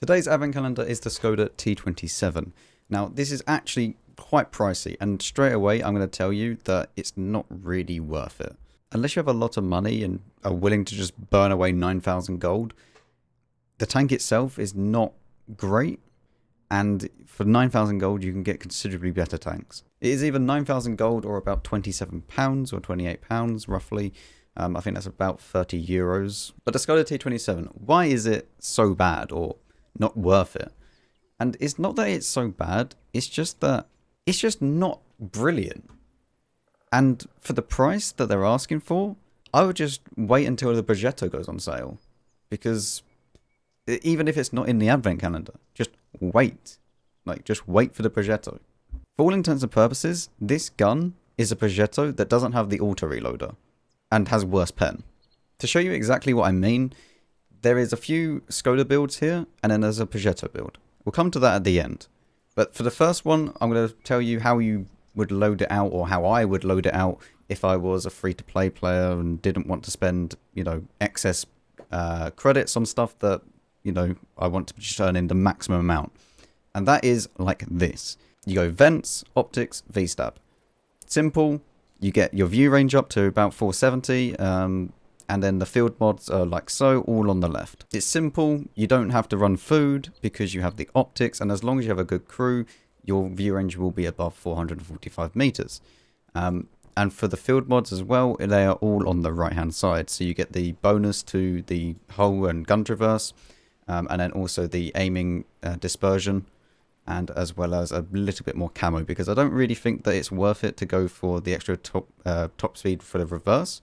Today's advent calendar is the Skoda T27. Now, this is actually quite pricey, and straight away I'm going to tell you that it's not really worth it. Unless you have a lot of money and are willing to just burn away 9,000 gold, the tank itself is not great, and for 9,000 gold you can get considerably better tanks. It is either 9,000 gold or about £27 or £28 roughly. I think that's about 30 euros. But the Skoda T27, why is it so bad or not worth it? And it's not that it's so bad, it's just that it's just not brilliant. And for the price that they're asking for, I would just wait until the Progetto goes on sale. Because even if it's not in the advent calendar, just wait. Just wait for the Progetto. For all intents and purposes, this gun is a Progetto that doesn't have the auto reloader and has worse pen. To show you exactly what I mean, there is a few Skoda builds here, and then there's a Progetto build. We'll come to that at the end. But for the first one, I'm going to tell you how you would load it out, or how I would load it out if I was a free-to-play player and didn't want to spend, excess credits on stuff that, I want to just earn in the maximum amount. And that is like this. You go Vents, Optics, V-Stab. Simple. You get your view range up to about 470, and then the field mods are like so, all on the left. It's simple. You don't have to run food because you have the optics, and as long as you have a good crew, your view range will be above 445 meters. And for the field mods as well, they are all on the right hand side. So you get the bonus to the hull and gun traverse, and then also the aiming dispersion, and as well as a little bit more camo, because I don't really think that it's worth it to go for the extra top speed for the reverse.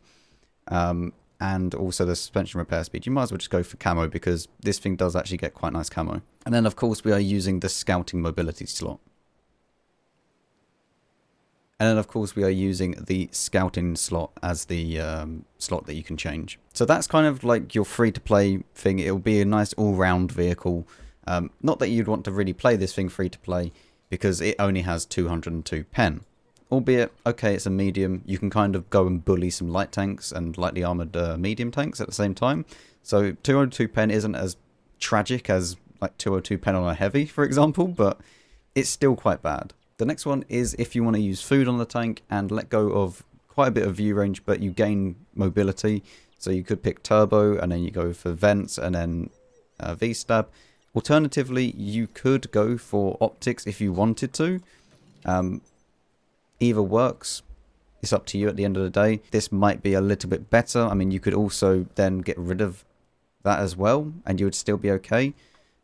And also the suspension repair speed. You might as well just go for camo, because this thing does actually get quite nice camo. And then of course we are using the scouting mobility slot. And then of course we are using the scouting slot as the slot that you can change. So that's kind of like your free to play thing. It'll be a nice all-round vehicle. Not that you'd want to really play this thing free to play, because it only has 202 pen. Albeit, okay, it's a medium, you can kind of go and bully some light tanks and lightly armoured medium tanks at the same time. So 202 pen isn't as tragic as like 202 pen on a heavy, for example, but it's still quite bad. The next one is if you want to use food on the tank and let go of quite a bit of view range, but you gain mobility. So you could pick turbo, and then you go for vents, and then V-stab. Alternatively, you could go for optics if you wanted to. Either works. It's up to you at the end of the day. This might be a little bit better. I mean, you could also then get rid of that as well, and you would still be okay.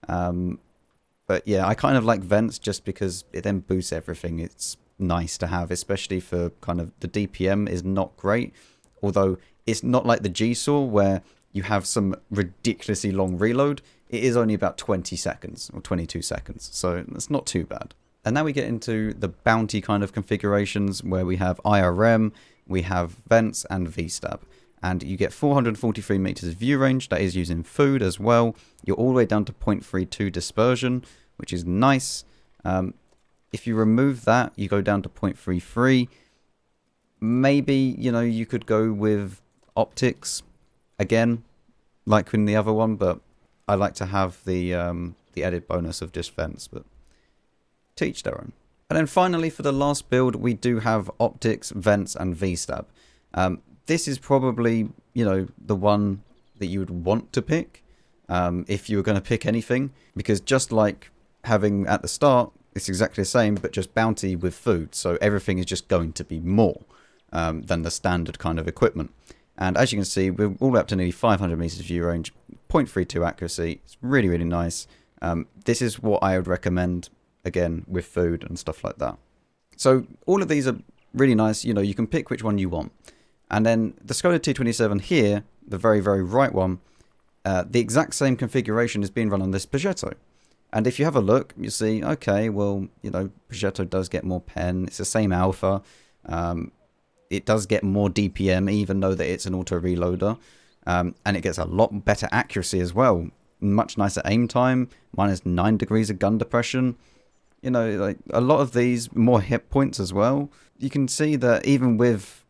But yeah, I kind of like vents just because it then boosts everything. It's nice to have, especially for kind of the DPM is not great. Although it's not like the G-Saw where you have some ridiculously long reload. It is only about 20 seconds or 22 seconds. So it's not too bad. And now we get into the bounty kind of configurations where we have IRM, we have vents and V-stab. And you get 443 meters of view range, that is using food as well. You're all the way down to 0.32 dispersion, which is nice. If you remove that, you go down to 0.33. Maybe, you could go with optics again, like in the other one, but I like to have the added bonus of just vents, but to each their own. And then finally, for the last build, we do have optics, vents, and V-stab. This is probably, the one that you would want to pick if you were going to pick anything, because just like having at the start, it's exactly the same, but just bounty with food. So everything is just going to be more than the standard kind of equipment. And as you can see, we're all up to nearly 500 meters view range, 0.32 accuracy. It's really, really nice. This is what I would recommend, again, with food and stuff like that. So all of these are really nice. You can pick which one you want. And then the Skoda T27 here, the very, very right one, the exact same configuration is being run on this Progetto. And if you have a look, you see, okay, well, Progetto does get more pen. It's the same alpha. It does get more DPM, even though that it's an auto reloader. And it gets a lot better accuracy as well. Much nicer aim time, -9 degrees of gun depression. Like a lot of these, more hit points as well. You can see that even with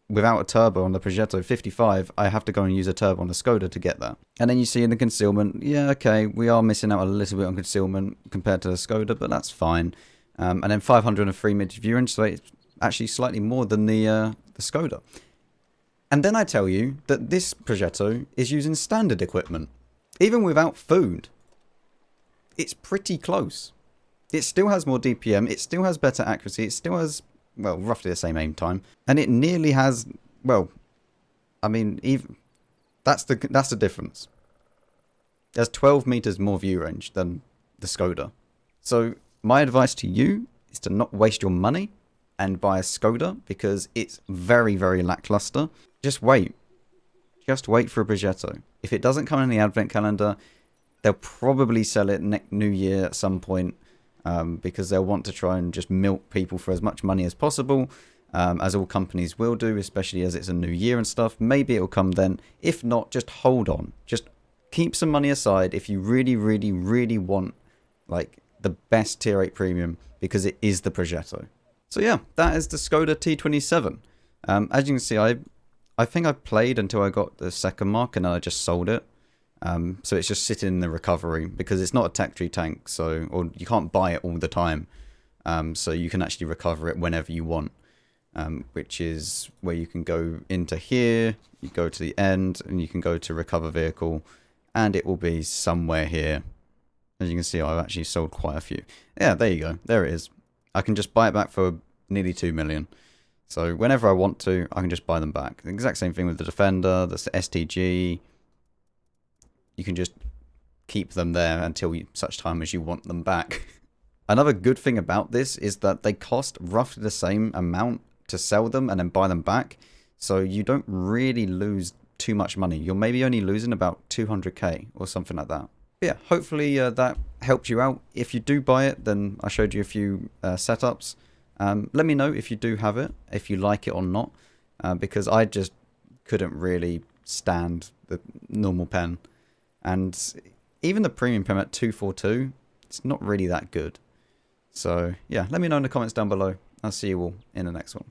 without a turbo on the Progetto 55, I have to go and use a turbo on the Skoda to get that. And then you see in the concealment, yeah, okay, we are missing out a little bit on concealment compared to the Skoda, but that's fine. And then 503 meters view range, so it's actually slightly more than the Skoda. And then I tell you that this Progetto is using standard equipment, even without food. It's pretty close. It still has more DPM, it still has better accuracy, it still has, well, roughly the same aim time, and it nearly has, well, I mean, even that's the difference. There's 12 meters more view range than the Skoda. So my advice to you is to not waste your money and buy a Skoda, because it's very, very lackluster. Just wait. Just wait for a Progetto. If it doesn't come in the advent calendar, they'll probably sell it New Year at some point, because they'll want to try and just milk people for as much money as possible, as all companies will do, especially as it's a new year and stuff. Maybe it'll come then. If not, just hold on. Just keep some money aside if you really, really, really want like the best Tier 8 premium, because it is the Progetto. So yeah, that is the Skoda T27. As you can see, I think I played until I got the second mark and then I just sold it. So it's just sitting in the recovery, because it's not a tech tree tank, so, or you can't buy it all the time. So you can actually recover it whenever you want, which is where you can go into here, you go to the end, and you can go to recover vehicle, and it will be somewhere here. As you can see, I've actually sold quite a few. Yeah, there you go. There it is. I can just buy it back for nearly 2 million. So whenever I want to, I can just buy them back. The exact same thing with the Defender, the STG. You can just keep them there until such time as you want them back. Another good thing about this is that they cost roughly the same amount to sell them and then buy them back. So you don't really lose too much money. You're maybe only losing about 200k or something like that. But yeah, hopefully that helped you out. If you do buy it, then I showed you a few setups. Let me know if you do have it, if you like it or not, because I just couldn't really stand the normal pen. And even the premium pen at 242, it's not really that good. So yeah, let me know in the comments down below. I'll see you all in the next one.